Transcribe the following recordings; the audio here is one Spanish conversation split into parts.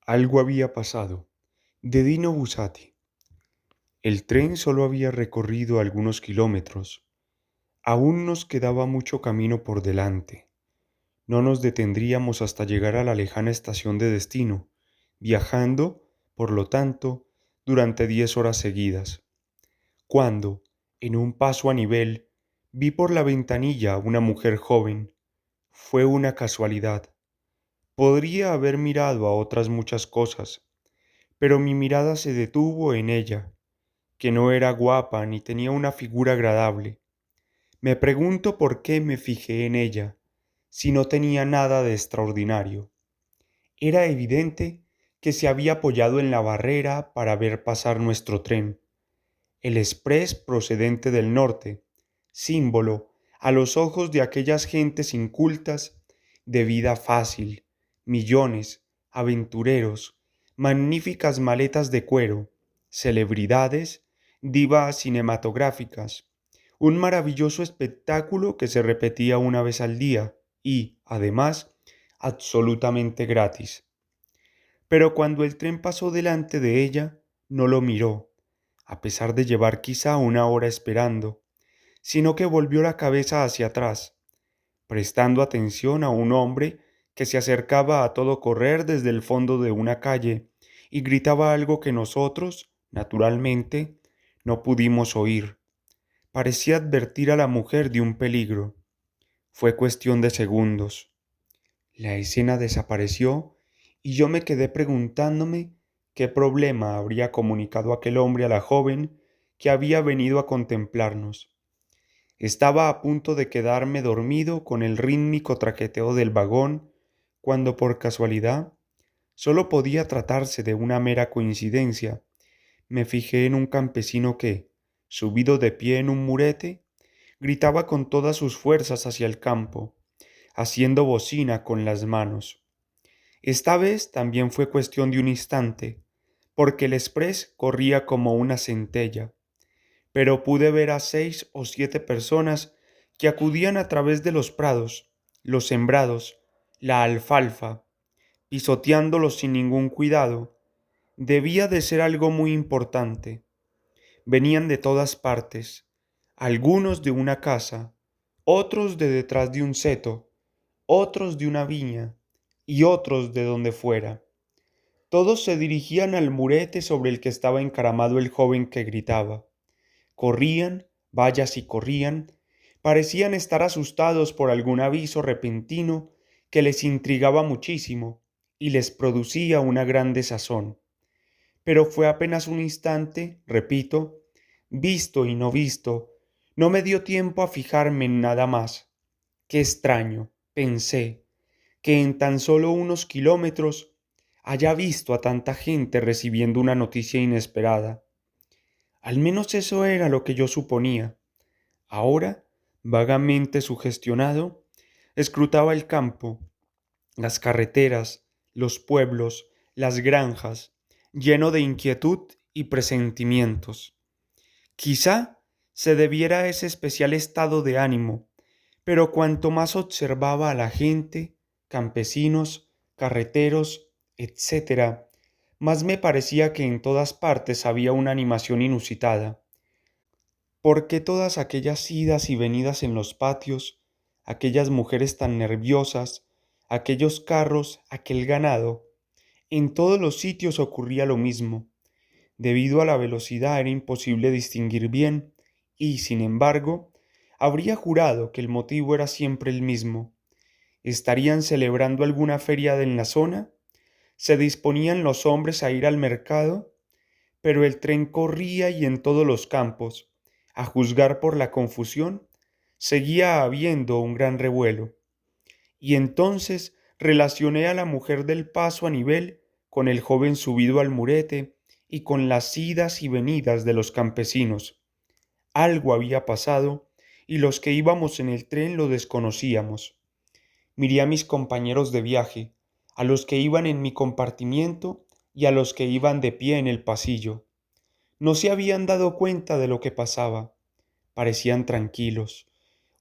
Algo había pasado. De Dino Buzzati. El tren solo había recorrido algunos kilómetros. Aún nos quedaba mucho camino por delante. No nos detendríamos hasta llegar a la lejana estación de destino, viajando, por lo tanto, durante 10 horas seguidas. Cuando, en un paso a nivel, vi por la ventanilla a una mujer joven. Fue una casualidad. Podría haber mirado a otras muchas cosas, pero mi mirada se detuvo en ella, que no era guapa ni tenía una figura agradable. Me pregunto por qué me fijé en ella, si no tenía nada de extraordinario. Era evidente que se había apoyado en la barrera para ver pasar nuestro tren, el exprés procedente del norte, símbolo, a los ojos de aquellas gentes incultas, de vida fácil, millones, aventureros, magníficas maletas de cuero, celebridades, divas cinematográficas, un maravilloso espectáculo que se repetía una vez al día y, además, absolutamente gratis. Pero cuando el tren pasó delante de ella, no lo miró, a pesar de llevar quizá una hora esperando, sino que volvió la cabeza hacia atrás, prestando atención a un hombre que se acercaba a todo correr desde el fondo de una calle y gritaba algo que nosotros, naturalmente, no pudimos oír. Parecía advertir a la mujer de un peligro. Fue cuestión de segundos. La escena desapareció y yo me quedé preguntándome qué problema habría comunicado aquel hombre a la joven que había venido a contemplarnos. Estaba a punto de quedarme dormido con el rítmico traqueteo del vagón, cuando por casualidad, solo podía tratarse de una mera coincidencia, me fijé en un campesino que, subido de pie en un murete, gritaba con todas sus fuerzas hacia el campo, haciendo bocina con las manos. Esta vez también fue cuestión de un instante, porque el exprés corría como una centella, pero pude ver a 6 o 7 personas que acudían a través de los prados, los sembrados, la alfalfa, pisoteándolos sin ningún cuidado. Debía de ser algo muy importante. Venían de todas partes, algunos de una casa, otros de detrás de un seto, otros de una viña y otros de donde fuera. Todos se dirigían al murete sobre el que estaba encaramado el joven que gritaba. Corrían, vaya si corrían, parecían estar asustados por algún aviso repentino que les intrigaba muchísimo y les producía una gran desazón. Pero fue apenas un instante, repito, visto y no visto, no me dio tiempo a fijarme en nada más. Qué extraño, pensé, que en tan solo unos kilómetros haya visto a tanta gente recibiendo una noticia inesperada. Al menos eso era lo que yo suponía. Ahora, vagamente sugestionado, escrutaba el campo, las carreteras, los pueblos, las granjas, lleno de inquietud y presentimientos. Quizá se debiera a ese especial estado de ánimo, pero cuanto más observaba a la gente, campesinos, carreteros, etc., más me parecía que en todas partes había una animación inusitada. ¿Por qué todas aquellas idas y venidas en los patios, aquellas mujeres tan nerviosas, aquellos carros, aquel ganado? En todos los sitios ocurría lo mismo. Debido a la velocidad era imposible distinguir bien y, sin embargo, habría jurado que el motivo era siempre el mismo. ¿Estarían celebrando alguna feria en la zona? ¿Se disponían los hombres a ir al mercado? Pero el tren corría y en todos los campos, a juzgar por la confusión, seguía habiendo un gran revuelo. Y entonces relacioné a la mujer del paso a nivel con el joven subido al murete y con las idas y venidas de los campesinos. Algo había pasado y los que íbamos en el tren lo desconocíamos. Miré a mis compañeros de viaje, a los que iban en mi compartimiento y a los que iban de pie en el pasillo. No se habían dado cuenta de lo que pasaba. Parecían tranquilos.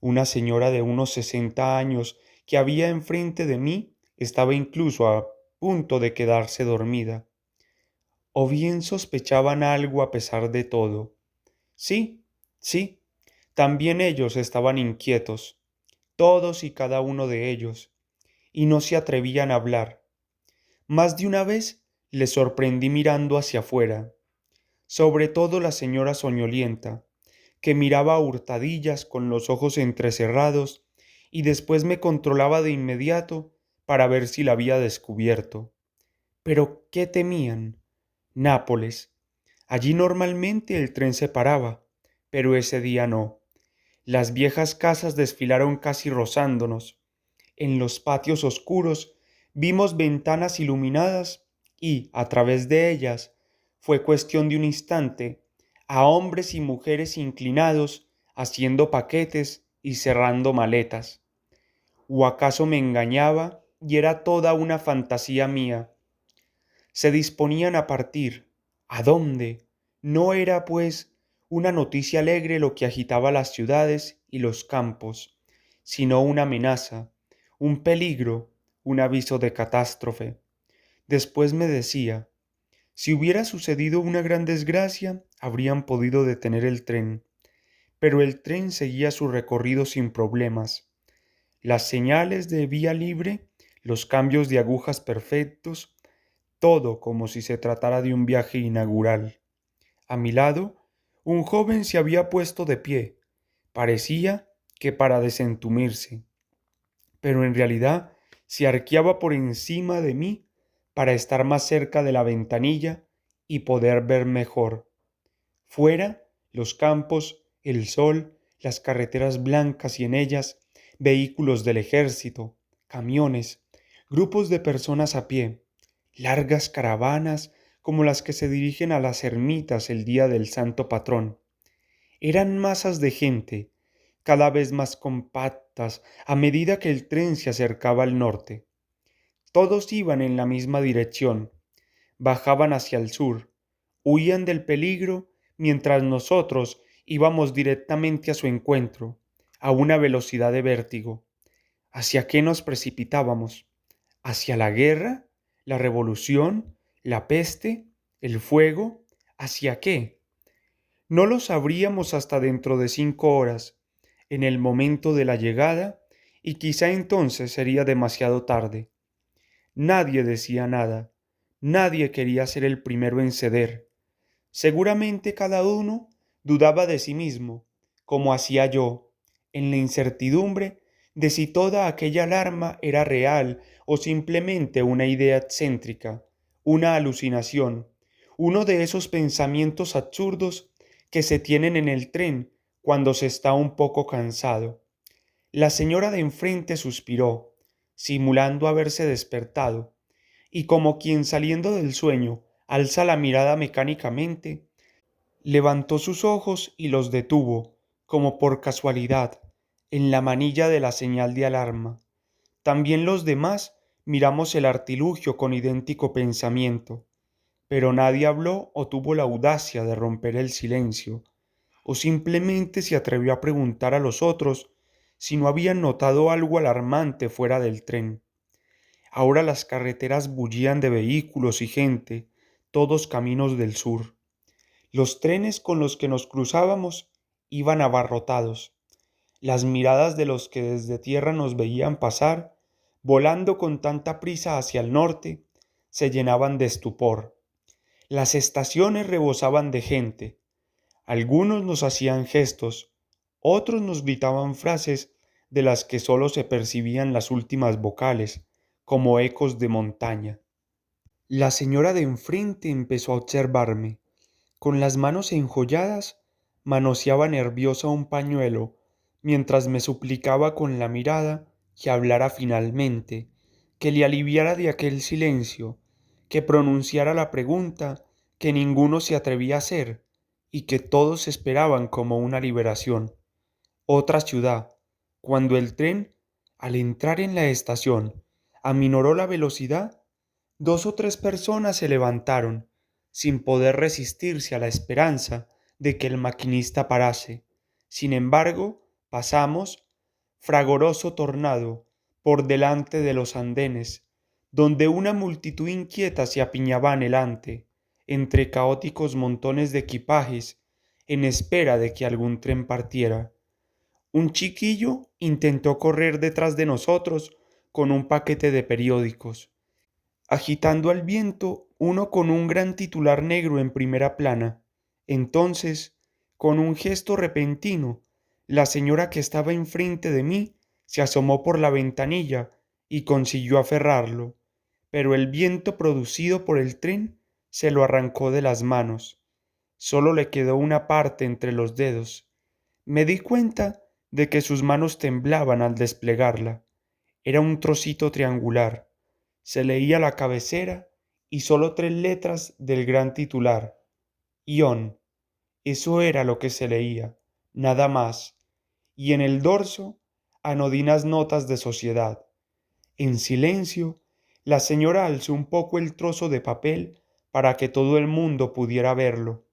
Una señora de unos 60 años que había enfrente de mí estaba incluso punto de quedarse dormida. O bien sospechaban algo a pesar de todo. Sí, sí, también ellos estaban inquietos, todos y cada uno de ellos, y no se atrevían a hablar. Más de una vez les sorprendí mirando hacia afuera, sobre todo la señora soñolienta, que miraba a hurtadillas con los ojos entrecerrados y después me controlaba de inmediato para ver si la había descubierto. Pero ¿qué temían? Nápoles. Allí normalmente el tren se paraba, pero ese día no. Las viejas casas desfilaron casi rozándonos. En los patios oscuros vimos ventanas iluminadas y, a través de ellas, fue cuestión de un instante, a hombres y mujeres inclinados, haciendo paquetes y cerrando maletas. ¿O acaso me engañaba y era toda una fantasía mía? Se disponían a partir. ¿A dónde? No era, pues, una noticia alegre lo que agitaba las ciudades y los campos, sino una amenaza, un peligro, un aviso de catástrofe. Después me decía, si hubiera sucedido una gran desgracia, habrían podido detener el tren, pero el tren seguía su recorrido sin problemas. Las señales de vía libre, los cambios de agujas perfectos, todo como si se tratara de un viaje inaugural. A mi lado, un joven se había puesto de pie. Parecía que para desentumirse, pero en realidad se arqueaba por encima de mí para estar más cerca de la ventanilla y poder ver mejor. Fuera, los campos, el sol, las carreteras blancas y en ellas vehículos del ejército, camiones, grupos de personas a pie, largas caravanas como las que se dirigen a las ermitas el día del santo patrón. Eran masas de gente, cada vez más compactas a medida que el tren se acercaba al norte. Todos iban en la misma dirección, bajaban hacia el sur, huían del peligro mientras nosotros íbamos directamente a su encuentro, a una velocidad de vértigo. ¿Hacia qué nos precipitábamos? ¿Hacia la guerra? ¿La revolución? ¿La peste? ¿El fuego? ¿Hacia qué? No lo sabríamos hasta dentro de 5 horas, en el momento de la llegada, y quizá entonces sería demasiado tarde. Nadie decía nada, nadie quería ser el primero en ceder. Seguramente cada uno dudaba de sí mismo, como hacía yo, en la incertidumbre de si toda aquella alarma era real o simplemente una idea excéntrica, una alucinación, uno de esos pensamientos absurdos que se tienen en el tren cuando se está un poco cansado. La señora de enfrente suspiró, simulando haberse despertado, y como quien saliendo del sueño alza la mirada mecánicamente, levantó sus ojos y los detuvo, como por casualidad, en la manilla de la señal de alarma. También los demás miramos el artilugio con idéntico pensamiento, pero nadie habló o tuvo la audacia de romper el silencio, o simplemente se atrevió a preguntar a los otros si no habían notado algo alarmante fuera del tren. Ahora las carreteras bullían de vehículos y gente, todos caminos del sur. Los trenes con los que nos cruzábamos iban abarrotados. Las miradas de los que desde tierra nos veían pasar, volando con tanta prisa hacia el norte, se llenaban de estupor. Las estaciones rebosaban de gente. Algunos nos hacían gestos, otros nos gritaban frases de las que sólo se percibían las últimas vocales, como ecos de montaña. La señora de enfrente empezó a observarme. Con las manos enjolladas, manoseaba nerviosa un pañuelo, mientras me suplicaba con la mirada que hablara finalmente, que le aliviara de aquel silencio, que pronunciara la pregunta que ninguno se atrevía a hacer y que todos esperaban como una liberación. Otra ciudad, cuando el tren, al entrar en la estación, aminoró la velocidad, 2 o 3 personas se levantaron, sin poder resistirse a la esperanza de que el maquinista parase. Sin embargo, pasamos, fragoroso tornado, por delante de los andenes, donde una multitud inquieta se apiñaba anhelante, entre caóticos montones de equipajes, en espera de que algún tren partiera. Un chiquillo intentó correr detrás de nosotros con un paquete de periódicos, agitando al viento uno con un gran titular negro en primera plana. Entonces, con un gesto repentino, la señora que estaba enfrente de mí se asomó por la ventanilla y consiguió aferrarlo, pero el viento producido por el tren se lo arrancó de las manos. Solo le quedó una parte entre los dedos. Me di cuenta de que sus manos temblaban al desplegarla. Era un trocito triangular. Se leía la cabecera y solo 3 letras del gran titular. Ion. Eso era lo que se leía, nada más. Y en el dorso, anodinas notas de sociedad. En silencio, la señora alzó un poco el trozo de papel para que todo el mundo pudiera verlo,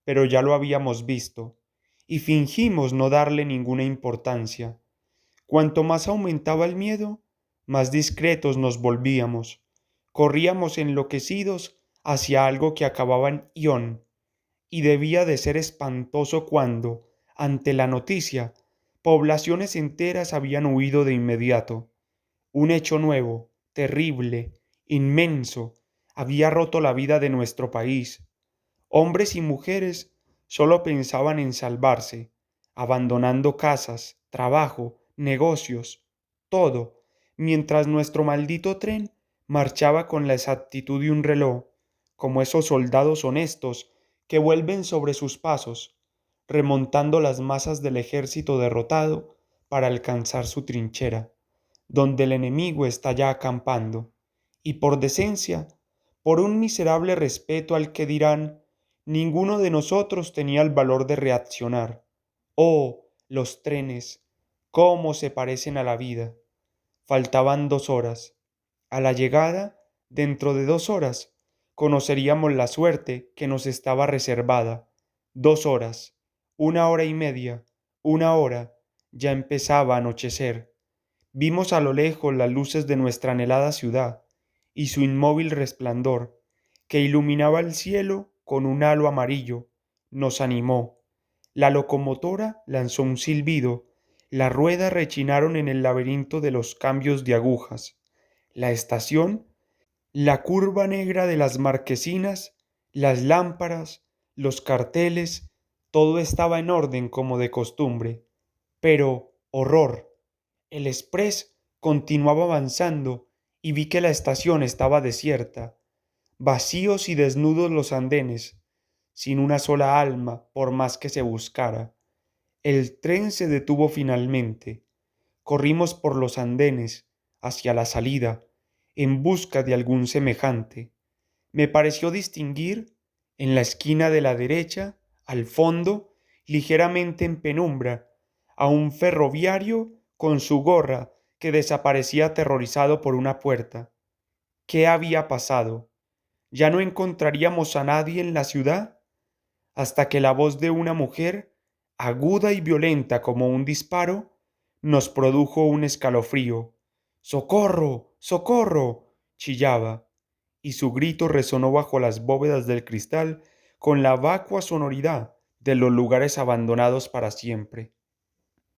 pero ya lo habíamos visto, y fingimos no darle ninguna importancia. Cuanto más aumentaba el miedo, más discretos nos volvíamos. Corríamos enloquecidos hacia algo que acababa en ión, y debía de ser espantoso cuando, ante la noticia, poblaciones enteras habían huido de inmediato. Un hecho nuevo, terrible, inmenso, había roto la vida de nuestro país. Hombres y mujeres solo pensaban en salvarse, abandonando casas, trabajo, negocios, todo, mientras nuestro maldito tren marchaba con la exactitud de un reloj, como esos soldados honestos que vuelven sobre sus pasos, remontando las masas del ejército derrotado para alcanzar su trinchera, donde el enemigo está ya acampando, y por decencia, por un miserable respeto al que dirán, ninguno de nosotros tenía el valor de reaccionar. Oh, los trenes, cómo se parecen a la vida. Faltaban 2 horas. A la llegada, dentro de 2 horas, conoceríamos la suerte que nos estaba reservada. 2 horas, 1 hora y media, 1 hora, ya empezaba a anochecer. Vimos a lo lejos las luces de nuestra anhelada ciudad y su inmóvil resplandor, que iluminaba el cielo con un halo amarillo, nos animó. La locomotora lanzó un silbido, las ruedas rechinaron en el laberinto de los cambios de agujas. La estación, la curva negra de las marquesinas, las lámparas, los carteles, todo estaba en orden como de costumbre. Pero, horror, el exprés continuaba avanzando y vi que la estación estaba desierta, vacíos y desnudos los andenes, sin una sola alma por más que se buscara. El tren se detuvo finalmente. Corrimos por los andenes hacia la salida, en busca de algún semejante. Me pareció distinguir, en la esquina de la derecha, al fondo, ligeramente en penumbra, a un ferroviario con su gorra que desaparecía aterrorizado por una puerta. ¿Qué había pasado? ¿Ya no encontraríamos a nadie en la ciudad? Hasta que la voz de una mujer, aguda y violenta como un disparo, nos produjo un escalofrío. ¡Socorro! ¡Socorro! Chillaba, y su grito resonó bajo las bóvedas del cristal con la vacua sonoridad de los lugares abandonados para siempre.